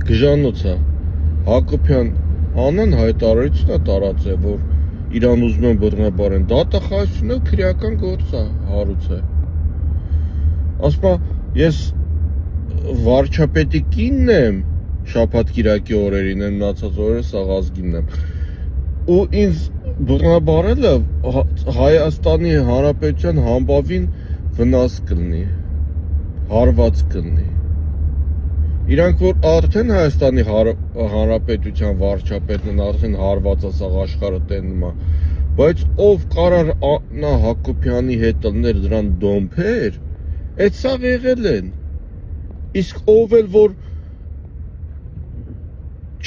Գժանոցը Հակոբյան Անան հայտարարություն է տարածել, որ իրան ուզում են բռնաբարեն, դատախազությունը քրեական գործ է, հարուց է։ Ասում ես վարչապետի կինն եմ, շաբաթ կիրակի օրերին եմ, մնացած օրերը Սաղազգինն եմ, ու ինձ բռնաբարելը Հայաստանի Հանրապետության համբավին վնաս կլինի, հարված կլինի։ Իրանք որ արդեն Հայաստանի Հանրապետության վարչապետն են, արդեն հարված է սաղ աշխարհը տենում է, բայց ով կարար Աննա Հակոբյանի հետ լներ դրան դոմփեր, այդ սաղ եղել են։ Իսկ ով էլ որ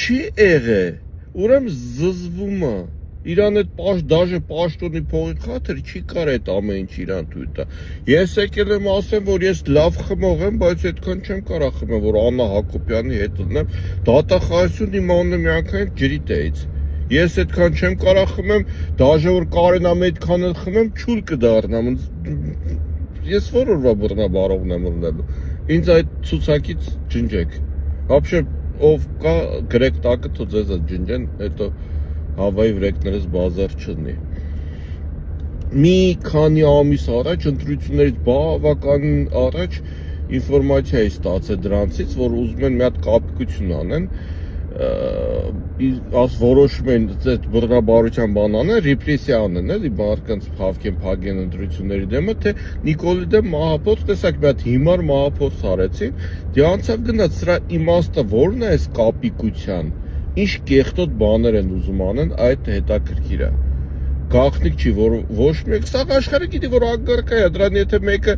չի եղել, ուրեմն զզվում է։ Իրան այդ դաժե պաշտոնի փողի խաթր չի կար այդ ամեն ինչ իրան թույլ տա։ Ես եկել եմ ասեմ, որ ես լավ խմող եմ, բայց այդքան չեմ կարող խմեմ, որ Աննա Հակոբյանի հետ լինեմ, դատախազություն իմանեմ միանգամից ջրի տեից։ Ես այդքան չեմ կարող խմեմ, դաժե որ կարենամ այդքան էլ խմեմ, չուլ կդառնամ։ Ես որ օրվա բռնաբարողն եմ լինելու։ Ինձ այդ ցուցակից ջնջեք։ Вообще ով կա գրեք տակը թող ձեզ ջնջեն, հետո Հավայի վրեկներս բազար չլինի։ Մի քանի ամիս առաջ ընտրություններից բավականին առաջ ինֆորմացիա է ստացել դրանցից, որ ուզում են մի հատ կապիկություն անեն, որոշում են այդ բռնաբարության բան անեն, ռեպրեսիա անեն, էլի մարդկանց փավկեն ընտրությունների դեմը, թե Նիկոլի դեմ մահափոց, տեսակ մի հատ հիմար մահափոց արեցին, դե անցավ գնաց սրա իմաստը որն է այս կապիկության։ Ինչ կեղտոտ բաներ են ուզում անեն, այդ հետաքրքիր է։ Գաղտնիք չի, որ ոչ մեկ սա աշխարհը գիտի, որ ագարկա է, դրան եթե մեկը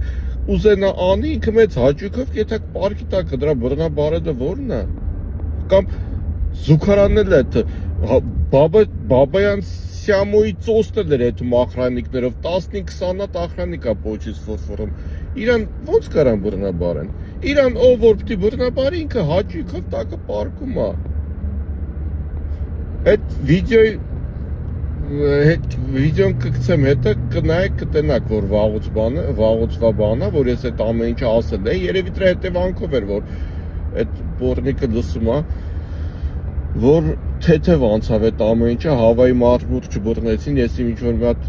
ուզենա անի, ինքը մեծ հաճույքով կեթակ պարկի տակը դրա բռնաբարելը որն է։ Կամ զուգարանել է Բաբայան Սյամոյի ծոստել էր այդ ախրանիկներով 15-20 հատ ախրանիկա պոչից ֆոսֆորում։ Իրան ո՞նց կարան բռնաբարեն։ Իրան ով որ պիտի բռնաբարի, ինքը հաճույքով տակը պարկում է։ Այդ վիդեոն կգցեմ հետը կնայեք կտենակ, որ վաղուցվա բանա, որ ես այդ ամեն ինչը ասել է, երևի դրա հետևանքով էր, որ այդ բորնիկը լսում է, որ թեթև անցավ այդ ամեն ինչը, Հավայի մարդուր չբռնեցին, ես իմ ինչ-որ մի հատ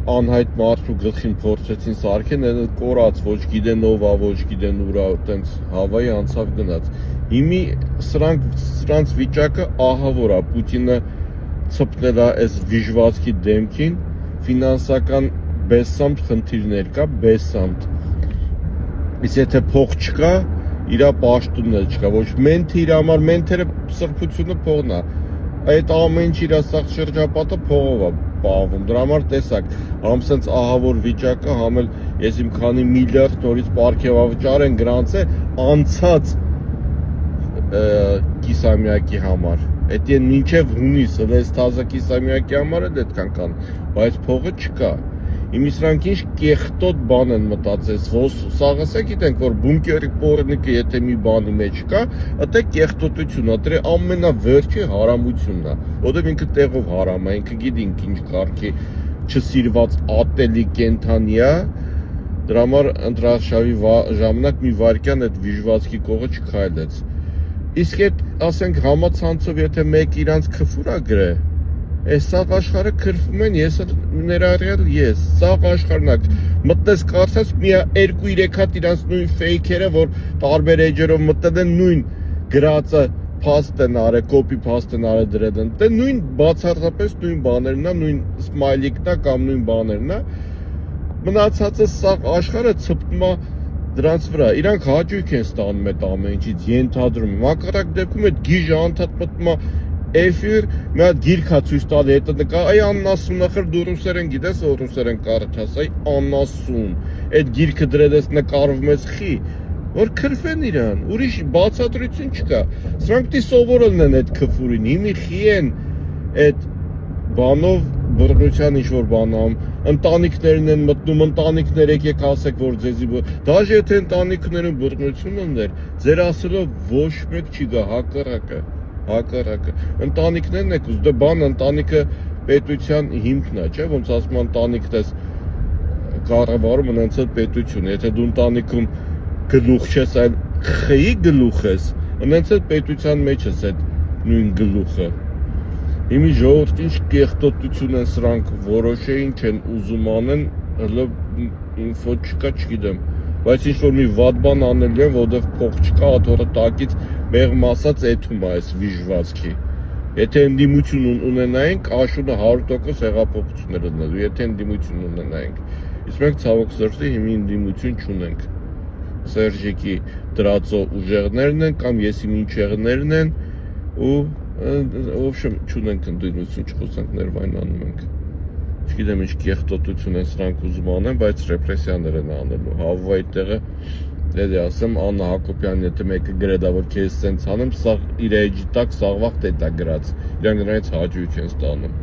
անհայտ մարդու գլխին փորձեցին սարքեն, այդ կորած, ոչ գիտեն ով է, ոչ գիտեն ուր է, տենց Հավայի անցավ գնաց։ Հիմի սրանց վիճակը ահա որ է, Պուտինը ցպնել է այս վիժվածքի դեմքին, ֆինանսական բեսամտ խնդիրներ կա, բեսամտ։ Իսկ եթե փող չկա, իրա պաշտոնն էլ չկա, ոչ մենթը իր համար, մենթերը սրբությունը փողն է։ Այդ ամեն ինչ իրա սաղ շրջապատը փողով է պահվում, դրա համար տեսակ, համ սենց ահավոր վիճակը, համ էլ ես իմ քանի միլիարդ նորից պարգևավճար են գրանցել անցած կիսամյակի համար, այդ են մինչև հունիս, հլես թազը կիսամյակի համար էլ այդքան կան, բայց փողը չկա։ Իմի սրանք ինչ կեղտոտ բան են մտածես, սաղս է գիտենք, որ բունկերի պորնիկը եթե մի բանի մեջ կա, ըտե կեղտոտություն է, դրե ամենավերջի հարամությունն է, ոտև ինքը տեղով հարամ է, ինքը գիտինք ինչ կարգի չսիրված ատելի կենթանի է, դրա համար ընտրարշավի ժամանակ մի վարկյան այդ վիժվածքի կողը չքայլեց։ Իսկ այդ, ասենք, համացանցով եթե մեկ իրանց քֆուր է գրե, այս սաղ աշխարհը քրվում են, ես ներառյալ ես, սաղ աշխարհնակ, մտնես կարծես մի 2-3 հատ իրանց նույն ֆեյքերը, որ տարբեր էջերով մտել են նույն գրածը փաստ են արել, կոպի փաստ են արել դրել են, դե նույն բացառապես նույն բաներն է, նույն սմայլիկն է կամ նույն բաներն է, մնացածը սաղ աշխարհը ցպտում է դրանց վրա, իրանք հաճույք են ստանում այդ ամեն ինչից, ենթադրում եմ, հակառակ դեպքում այդ գիժը անդադ մտնում է էֆիր, մի հատ գիրք է ցույց տալի, հետո նկա, այ աննասուն ախր դու ռուսերեն գիտես, որ ռուսերեն կարճաս, այ աննասուն, այդ գիրքը դրել ես նկարվում ես խի, որ քրվեն իրան, ուրիշ բացատրություն չկա, սրանք պիտի սովորելն են այդ քֆուրին, հիմի խի են այդ բանով բռնության ինչ-որ բանամ, ընտանիքներն են մտնում, ընտանիքներ եկեք ասեք, որ ձեզի դաժե եթե ընտանիքներում բռնություն ուներ, ձեր ասելով ոչ մեկ չի գա, հակառակը, ընտանիքներն եք ուզ, դե բան ընտանիքը պետության հիմքն է, չէ, ոնց ասում ընտանիքն ես կառավարում ունեցել պետություն, եթե դու ընտանիքում գլուխ չես, այլ խի գլուխ ես, Ընենց էլ պետության մեջ ես այդ նույն գլուխը։ Հիմի ժողովուրդը ինչ կեղտոտություն են սրանք որոշեին, չեն ուզում անեն, հələ ինֆո չկա, չգիտեմ, բայց ինչ որ մի վատ բան անելու են, որովհետև փող չկա, աթոռը տակից մեղմ ասած էթում է այս վիժվածքի։ Եթե ընդդիմություն ունենայինք, աշունը 100% հեղափոխություններ ունենալու, եթե ընդդիմություն ունենայինք։ Իսկ մենք ցավոք սրտի հիմի ընդդիմություն չունենք։ Սերժիկի դրածո ուժեղներն են կամ եսի մինչեղներն են ու ոբշեմ չունենք ընդդիմություն, չխոսենք ներվայնանում ենք։ Չգիտեմ ինչ կեղտոտություն են սրանք ուզում անեն, բայց ռեպրեսիաներ են անելու։ Հավվայի տեղը դե ասեմ Աննա Հակոբյանն եթե մեկը գրեდა որ քեզ սենց անեմ, սա իր էջի տակ սաղ վաղ տետա գրած։ Իրանք նրանից հաճույք են ստանում։